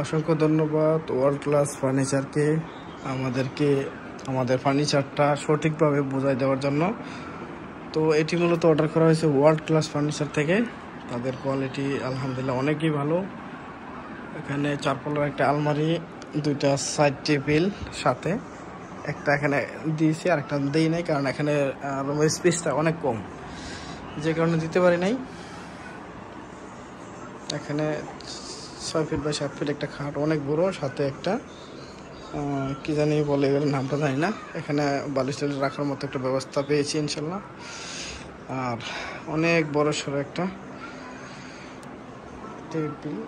অসংখ্য ধন্যবাদ world class ফার্নিচারকে আমাদের ফার্নিচারটা সঠিকভাবে বোঝাই দেওয়ার জন্য। তো এটি মূলত অর্ডার করা হয়েছে ওয়ার্ল্ড ক্লাস ফার্নিচার থেকে। তাদের কোয়ালিটি আলহামদুলিল্লাহ অনেকই ভালো। এখানে 4 পলার একটা আলমারি, 2টা সাইড টেবিল, সাথে একটা এখানে দিয়েছি আর একটা দিই নাই, কারণ এখানে রুমের স্পেসটা অনেক কম, যে কারণে দিতে পারি নাই। এখানে 6 ফিট বাই 7 ফিট একটা খাট, অনেক বড়, সাথে একটা কি জানি বলে, এগুলোর নামটা জানি না। এখানে বালিশ টালিশ রাখার মতো একটা ব্যবস্থা পেয়েছি ইনশাল্লাহ। আর অনেক বড় সড়ো একটা টেবিল।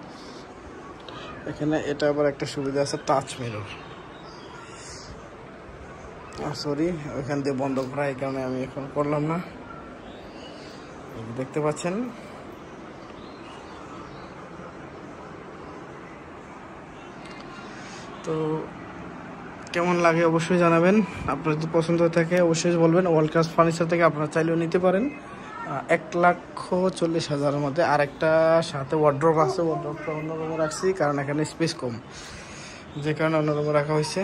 এখানে এটা আবার একটা সুবিধা আছে, টাচ মিরর। সরি, ওইখান দিয়ে বন্ধ করা, এই কারণে আমি এখন করলাম না। দেখতে পাচ্ছেন। তো কেমন লাগে অবশ্যই জানাবেন। আপনার যদি পছন্দ হয়ে থাকে অবশ্যই বলবেন। ওয়ার্ল্ড ক্লাস ফার্নিচার থেকে আপনারা চাইলেও নিতে পারেন 1,40,000-এর মধ্যে। আর একটা সাথে ওয়ার্ড্রপ আছে, ওয়ার্ড্রপটা অন্যরকম রাখছি কারণ এখানে স্পেস কম, যে কারণে অন্যরকম রাখা হয়েছে।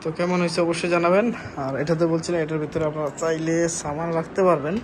তো কেমন হয়েছে অবশ্যই জানাবেন। আর এটাতে বলছিলেন, এটার ভিতরে আপনারা চাইলে সামান রাখতে পারবেন।